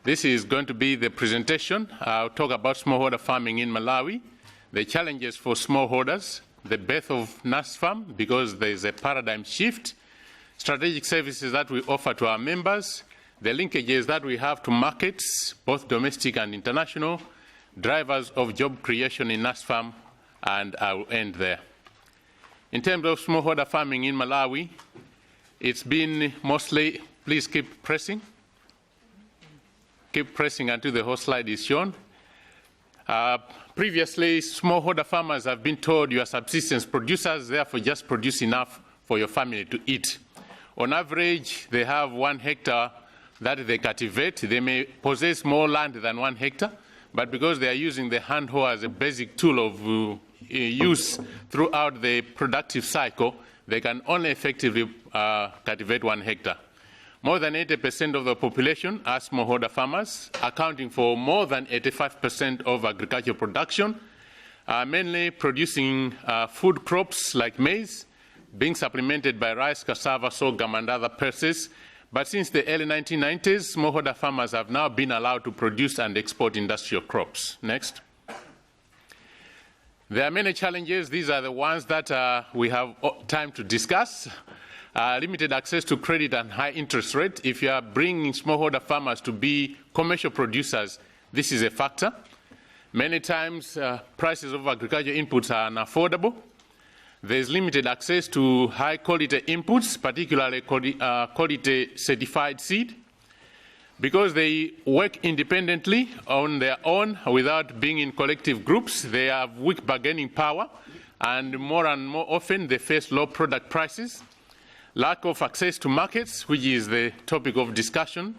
This is going to be the presentation. I'll talk about smallholder farming in Malawi, the challenges for smallholders, the birth of NASFAM because there is a paradigm shift, strategic services that we offer to our members, the linkages that we have to markets, both domestic and international, drivers of job creation in NASFAM, and I will end there. In terms of smallholder farming in Malawi, it's been mostly, please keep pressing. Keep pressing until the whole slide is shown. Previously, smallholder farmers have been told you are subsistence producers, therefore just produce enough for your family to eat. On average, they have 1 hectare that they cultivate. They may possess more land than 1 hectare, but because they are using the hand hoe as a basic tool of use throughout the productive cycle, they can only effectively cultivate 1 hectare. More than 80% of the population are smallholder farmers, accounting for more than 85% of agricultural production, mainly producing food crops like maize, being supplemented by rice, cassava, sorghum, and other pulses. But since the early 1990s, smallholder farmers have now been allowed to produce and export industrial crops. Next. There are many challenges. These are the ones that we have time to discuss. Limited access to credit and high interest rate. If you are bringing smallholder farmers to be commercial producers, this is a factor. Many times, prices of agricultural inputs are unaffordable. There is limited access to high-quality inputs, particularly quality certified seed. Because they work independently on their own without being in collective groups, they have weak bargaining power, and more often they face low product prices. Lack of access to markets, which is the topic of discussion,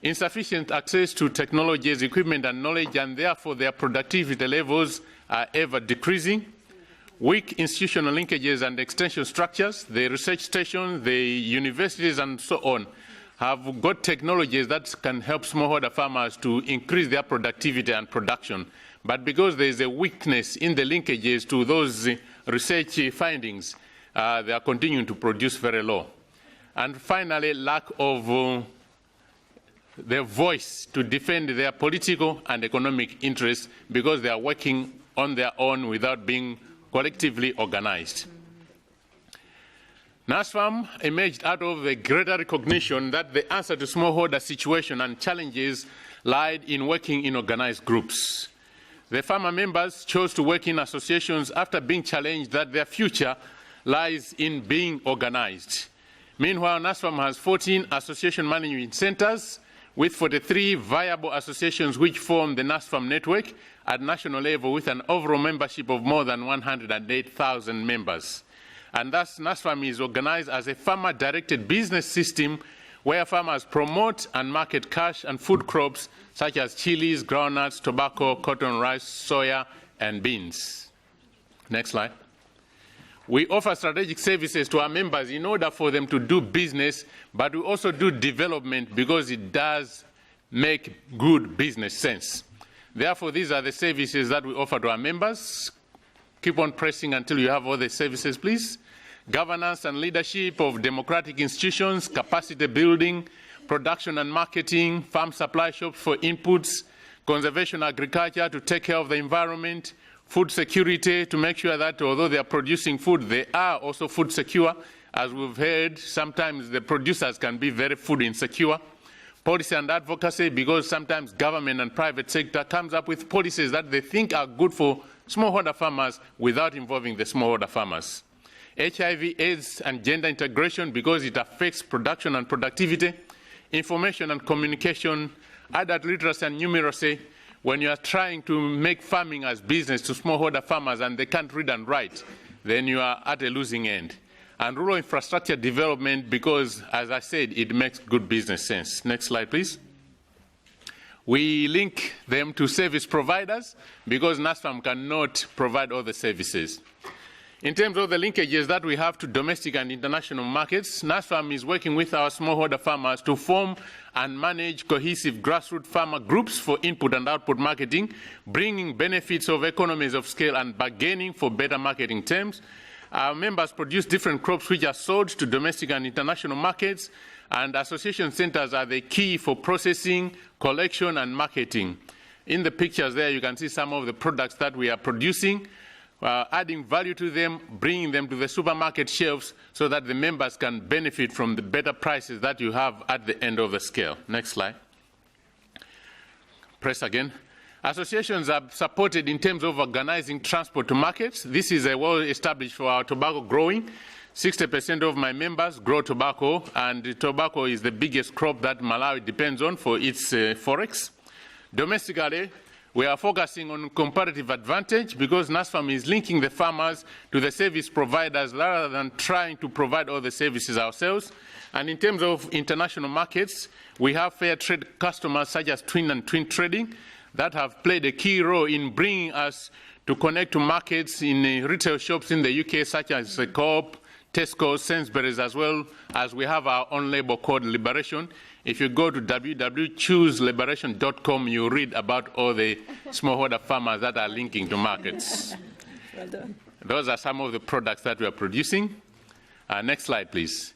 insufficient access to technologies, equipment, and knowledge, and therefore their productivity levels are ever decreasing. Weak institutional linkages and extension structures, the research stations, the universities, and so on, have got technologies that can help smallholder farmers to increase their productivity and production. But because there is a weakness in the linkages to those research findings, they are continuing to produce very low. And finally, lack of their voice to defend their political and economic interests because they are working on their own without being collectively organized. NASFAM emerged out of a greater recognition that the answer to smallholder situation and challenges lied in working in organized groups. The farmer members chose to work in associations after being challenged that their future lies in being organized. Meanwhile, NASFAM has 14 association management centers with 43 viable associations which form the NASFAM network at national level with an overall membership of more than 108,000 members. And thus, NASFAM is organized as a farmer-directed business system where farmers promote and market cash and food crops such as chilies, groundnuts, tobacco, cotton, rice, soya, and beans. Next slide. We offer strategic services to our members in order for them to do business, but we also do development because it does make good business sense. Therefore, these are the services that we offer to our members. Keep on pressing until you have all the services, please. Governance and leadership of democratic institutions, capacity building, production and marketing, farm supply shops for inputs, conservation agriculture to take care of the environment, food security to make sure that although they are producing food, they are also food secure. As we've heard, sometimes the producers can be very food insecure. Policy and advocacy, because sometimes government and private sector comes up with policies that they think are good for smallholder farmers without involving the smallholder farmers. HIV, AIDS, and gender integration, because it affects production and productivity. Information and communication, adult literacy and numeracy, when you are trying to make farming as business to smallholder farmers and they can't read and write, then you are at a losing end. And rural infrastructure development, because, as I said, it makes good business sense. Next slide, please. We link them to service providers because NASFAM cannot provide all the services. In terms of the linkages that we have to domestic and international markets, NASFAM is working with our smallholder farmers to form and manage cohesive grassroots farmer groups for input and output marketing, bringing benefits of economies of scale and bargaining for better marketing terms. Our members produce different crops which are sold to domestic and international markets, And association centers are the key for processing, collection, and marketing. In the pictures there, you can see some of the products that we are producing, adding value to them, bringing them to the supermarket shelves so that the members can benefit from the better prices that you have at the end of the scale. Next slide. Press again. Associations are supported in terms of organizing transport to markets. This is well established for our tobacco growing. 60% of my members grow tobacco, and tobacco is the biggest crop that Malawi depends on for its forex. Domestically, we are focusing on comparative advantage because NASFAM is linking the farmers to the service providers rather than trying to provide all the services ourselves. And in terms of international markets, we have fair trade customers such as Twin and Twin Trading that have played a key role in bringing us to connect to markets in retail shops in the UK such as Co-op, Tesco, Sainsbury's, as well as we have our own label called Liberation. If you go to www.chooseliberation.com, you read about all the smallholder farmers that are linking to markets. Well done. Those are some of the products that we are producing. Next slide, please.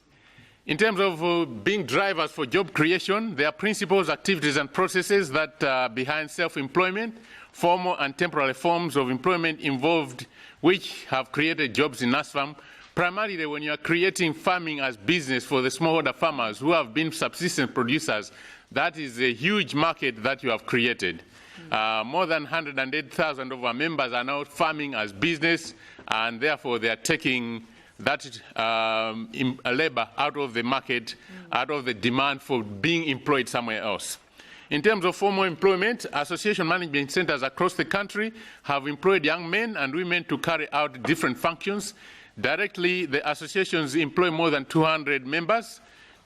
In terms of being drivers for job creation, there are principles, activities, and processes that are behind self-employment, formal and temporary forms of employment involved, which have created jobs in NASFAM. Primarily, when you are creating farming as business for the smallholder farmers who have been subsistence producers, that is a huge market that you have created. More than 108,000 of our members are now farming as business, and therefore they are taking that labor out of the market, out of the demand for being employed somewhere else. In terms of formal employment, association management centers across the country have employed young men and women to carry out different functions. Directly, the associations employ more than 200 members,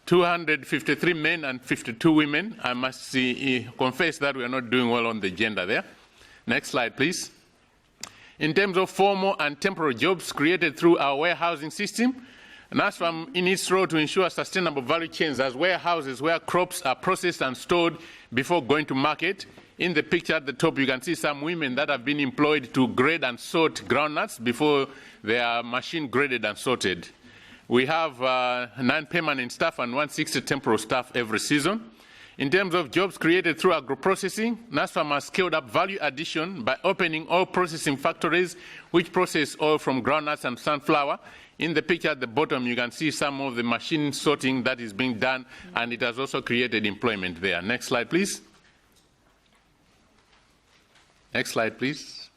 253 men and 52 women. I must confess that we are not doing well on the gender there. Next slide, please. In terms of formal and temporary jobs created through our warehousing system, NASFAM in its role to ensure sustainable value chains as warehouses where crops are processed and stored before going to market. In the picture at the top, you can see some women that have been employed to grade and sort groundnuts before they are machine graded and sorted. We have 9 permanent staff and 160 temporary staff every season. In terms of jobs created through agro-processing, NASFAM has scaled up value addition by opening oil processing factories which process oil from groundnuts and sunflower. In the picture at the bottom, you can see some of the machine sorting that is being done, and it has also created employment there. Next slide, please. Next slide, please.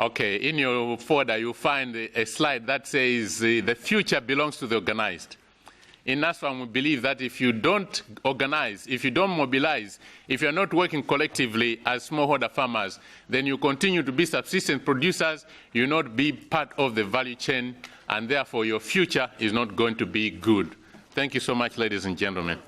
Okay, in your folder, you'll find a slide that says the future belongs to the organized. In NASFAM, we believe that if you don't organize, if you don't mobilize, if you're not working collectively as smallholder farmers, then you continue to be subsistence producers, you not be part of the value chain, and therefore your future is not going to be good. Thank you so much, ladies and gentlemen.